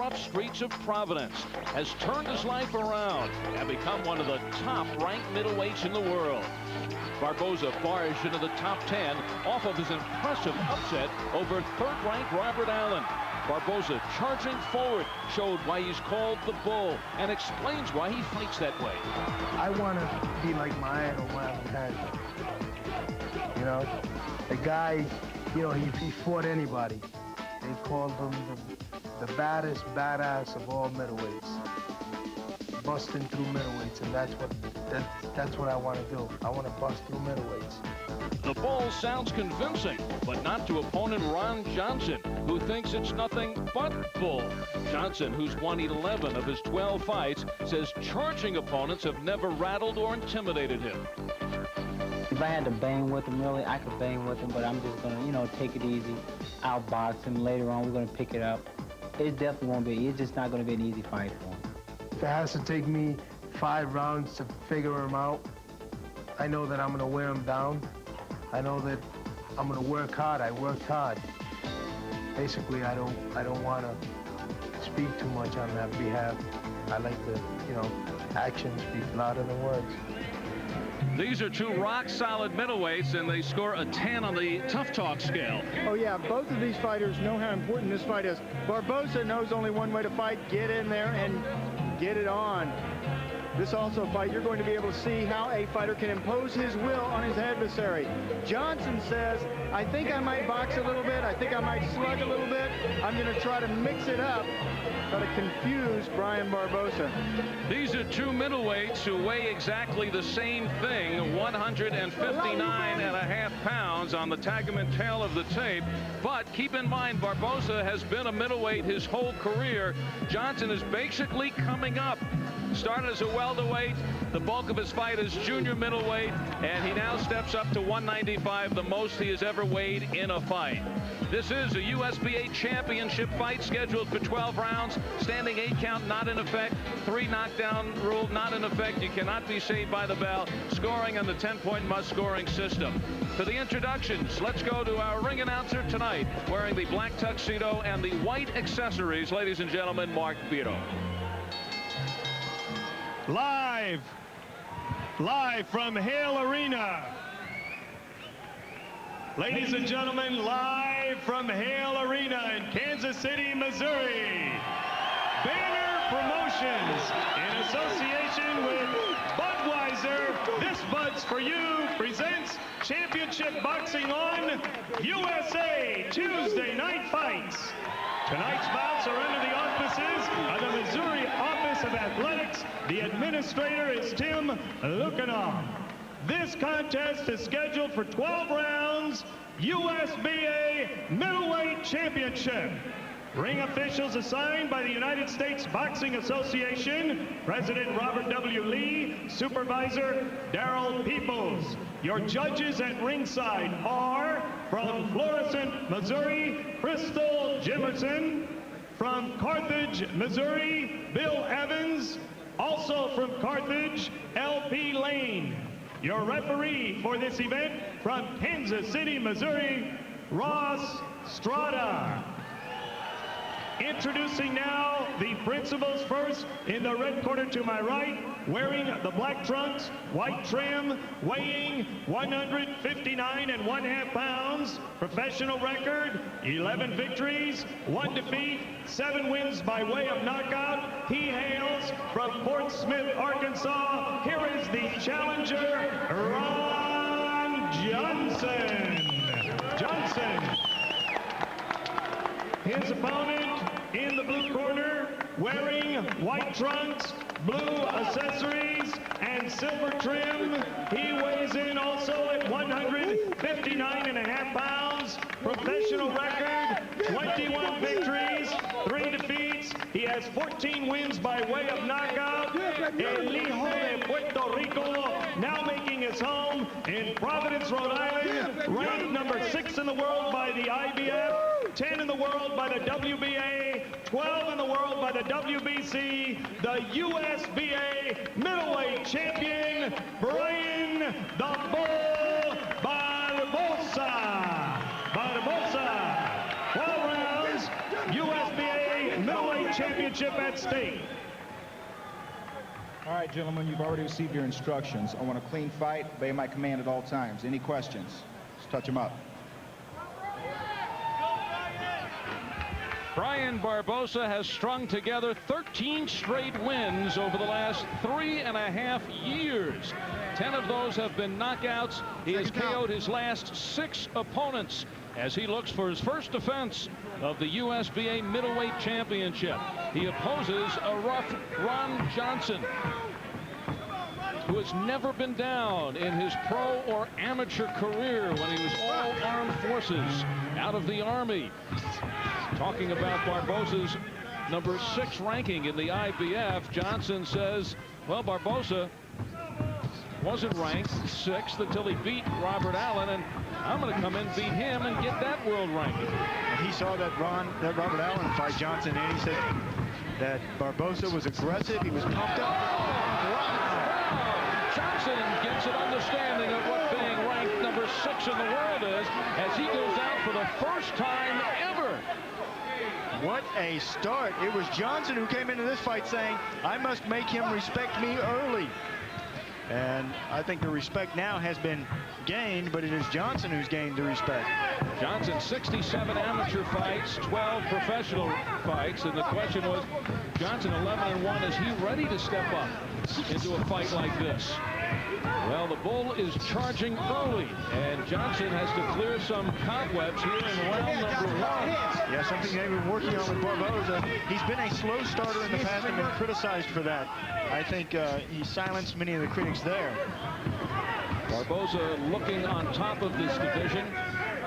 rough streets of Providence, has turned his life around and become one of the top-ranked middleweights in the world. Barbosa barged into the top 10 off of his impressive upset over third-ranked Robert Allen. Barbosa, charging forward, showed why he's called the Bull and explains why he fights that way. I want to be like my idol, Marvin Hagler. You know, the guy, you know, he fought anybody. They called him the baddest badass of all middleweights. Busting through middleweights, and that's what I want to do. I want to bust through middleweights. The Bull sounds convincing, but not to opponent Ron Johnson, who thinks it's nothing but bull. Johnson, who's won 11 of his 12 fights, says charging opponents have never rattled or intimidated him. If I had to bang with him, really, I could bang with him, but I'm just going to, you know, take it easy, outbox him. Later on, we're going to pick it up. It definitely won't be, it's just not going to be an easy fight for him. If it has to take me 5 rounds to figure him out, I know that I'm going to wear him down. I know that I'm going to work hard. I worked hard. Basically, I don't want to speak too much on that behalf. I like to, you know, actions speak louder than words. These are two rock-solid middleweights, and they score a 10 on the tough talk scale. Oh, yeah, both of these fighters know how important this fight is. Barbosa knows only one way to fight: get in there and get it on. This also fight, you're going to be able to see how a fighter can impose his will on his adversary. Johnson says, I think I might box a little bit. I think I might slug a little bit. I'm going to try to mix it up, try to confuse Brian Barbosa. These are two middleweights who weigh exactly the same thing, 159.5 pounds on the Tagaman tail of the tape. But keep in mind, Barbosa has been a middleweight his whole career. Johnson is basically coming up. Started as a welterweight, the bulk of his fight is junior middleweight, and he now steps up to 195, the most he has ever weighed in a fight. This is a USBA championship fight scheduled for 12 rounds. Standing 8 count not in effect. 3 knockdown rule not in effect. You cannot be saved by the bell. Scoring on the 10-point must-scoring system. For the introductions, let's go to our ring announcer tonight, wearing the black tuxedo and the white accessories. Ladies and gentlemen, Mark Vito. Live from Hale Arena. Ladies and gentlemen, live from Hale Arena in Kansas City, Missouri. Banner Promotions, in association with Budweiser, This Bud's For You, presents Championship Boxing on USA Tuesday Night Fights. Tonight's bouts are under the auspices of the Missouri Office of Athletics. The administrator is Tim Lukanoff. This contest is scheduled for 12 rounds, USBA Middleweight Championship. Ring officials assigned by the United States Boxing Association, President Robert W. Lee, Supervisor Darrell Peoples. Your judges at ringside are, from Florissant, Missouri, Crystal Jimerson. From Carthage, Missouri, Bill Evans. Also from Carthage, L.P. Lane. Your referee for this event, from Kansas City, Missouri, Ross Strada. Introducing now the principals. First, in the red corner to my right, wearing the black trunks, white trim, weighing 159.5 pounds. Professional record, 11 victories, 1 defeat, 7 wins by way of knockout. He hails from Fort Smith, Arkansas. Here is the challenger, Ron Johnson. His opponent in the blue corner, wearing white trunks, blue accessories, and silver trim. He weighs in also at 159.5 pounds. Professional record, 21 victories, 3 defeats. He has 14 wins by way of knockout. El Hijo de Puerto Rico, now making his home in Providence, Rhode Island, ranked number 6 in the world by the IBF, 10 in the world by the WBA, 12 in the world by the WBC, the USBA middleweight champion, Brian the Bull Barbosa. 12 rounds, USBA middleweight championship at stake. All right, gentlemen, you've already received your instructions. I want a clean fight, obey my command at all times. Any questions? Just touch them up. Brian Barbosa has strung together 13 straight wins over the last 3.5 years. 10 of those have been knockouts. He has KO'd his last 6 opponents as he looks for his first defense of the USBA Middleweight Championship. He opposes a rough Ron Johnson, who has never been down in his pro or amateur career when he was all armed forces out of the Army. Talking about Barbosa's number 6 ranking in the IBF, Johnson says, well, Barbosa wasn't ranked 6th until he beat Robert Allen, and I'm going to come in, beat him, and get that world ranking. And he saw that Robert Allen fight Johnson, and he said that Barbosa was aggressive. He was pumped up. Wow. Johnson gets an understanding of what being ranked number 6 in the world is as he goes out for the first time ever. What a start. It was Johnson who came into this fight saying, I must make him respect me early. And I think the respect now has been gained, but it is Johnson who's gained the respect. Johnson, 67 amateur fights, 12 professional fights, and the question was, Johnson 11-1, is he ready to step up into a fight like this? Well, the bull is charging early, and Johnson has to clear some cobwebs here in round number 1. Yeah, something they've been working on with Barbosa. He's been a slow starter in the past and been criticized for that. I think he silenced many of the critics there. Barbosa looking on top of this division.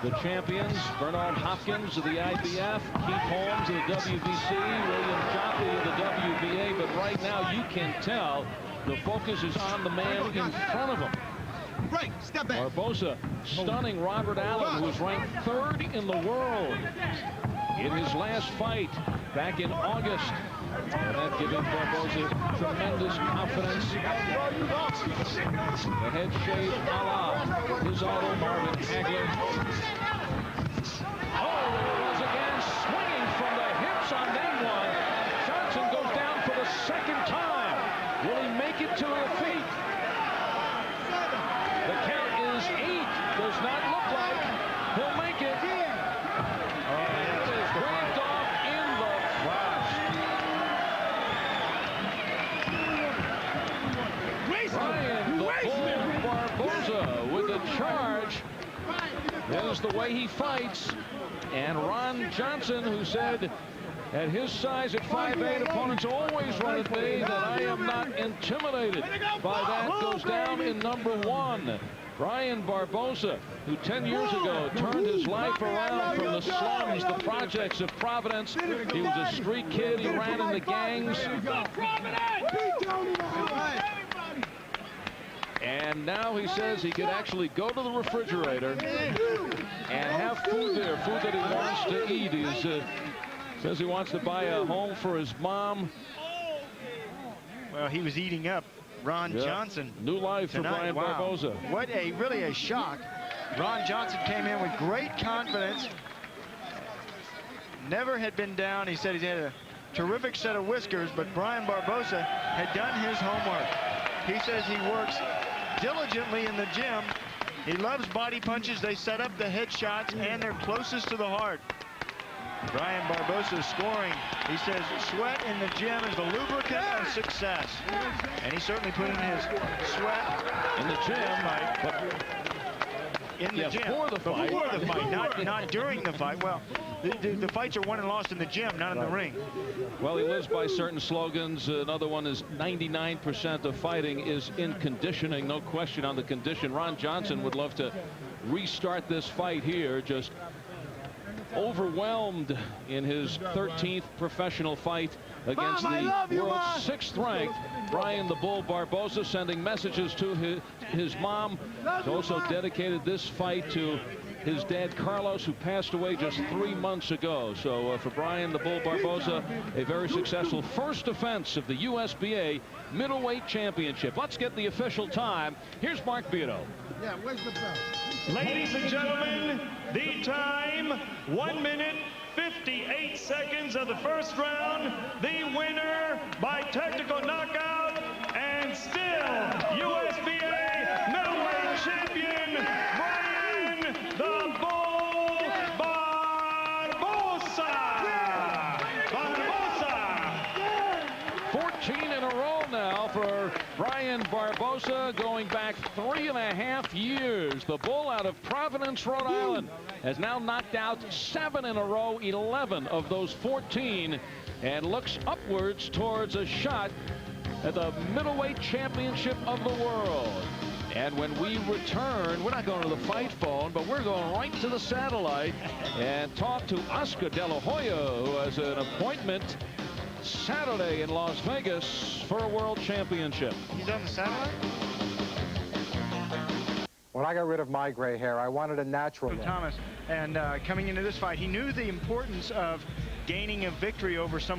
The champions, Bernard Hopkins of the IBF, Keith Holmes of the WBC, William Joffrey of the WBA, but right now you can tell the focus is on the man in front of him. Right, step back. Barbosa stunning Robert Allen, who was ranked 3rd in the world in his last fight back in August. And that giving Barbosa tremendous confidence. The head shave a la his idol Marvin Hagler. Oh, there it was again, swinging from the hips on that one. Johnson goes down for the 2nd time. Will he make it to the feet? The count is 8. Does not look like he'll make it. And it is waved off in the flash. Brian the Bull Barbosa with the charge. That is the way he fights. And Ron Johnson, who said at his size at 5'8", opponents always run at me, that I am not intimidated by that, goes down in number 1. Brian Barbosa, who 10 years ago turned his life around from the slums, the projects of Providence. He was a street kid. He ran in the gangs. And now he says he could actually go to the refrigerator and have food there, food that he wants to eat. He says he wants to buy a home for his mom. Well, he was eating up Ron Johnson. New life tonight. For Brian Barbosa. What really a shock. Ron Johnson came in with great confidence. Never had been down. He said he had a terrific set of whiskers, but Brian Barbosa had done his homework. He says he works diligently in the gym. He loves body punches. They set up the headshots, and they're closest to the heart. Brian Barbosa scoring. He says sweat in the gym is the lubricant of success. And he certainly put in his sweat in the gym. In the gym. Before the fight. Before the fight, not during the fight. Well, the fights are won and lost in the gym, not in the ring. Well, he lives by certain slogans. Another one is 99% of fighting is in conditioning. No question on the condition. Ron Johnson would love to restart this fight here. Just overwhelmed in his 13th professional fight against the world's 6th ranked Brian the Bull Barbosa, sending messages to his mom. He's also dedicated this fight to his dad Carlos, who passed away just 3 months ago. So for Brian the Bull Barbosa, a very successful first defense of the USBA Middleweight Championship. Let's get the official time. Here's Mark Beato. Yeah, where's the bell? Ladies and gentlemen, the time, 1 minute, 58 seconds of the first round. The winner by technical knockout and still USBA middleweight champion, Brian the Bull Barbosa. 14 in a row now for Brian Barbosa, going back 3.5 years. The Bull out of Providence, Rhode Island, has now knocked out 7 in a row, 11 of those 14, and looks upwards towards a shot at the middleweight championship of the world. And when we return, we're not going to the fight phone, but we're going right to the satellite and talk to Oscar De La Hoya, who has an appointment Saturday in Las Vegas for a world championship. He's on the satellite? When I got rid of my gray hair, I wanted a natural look. Thomas, and coming into this fight, he knew the importance of gaining a victory over someone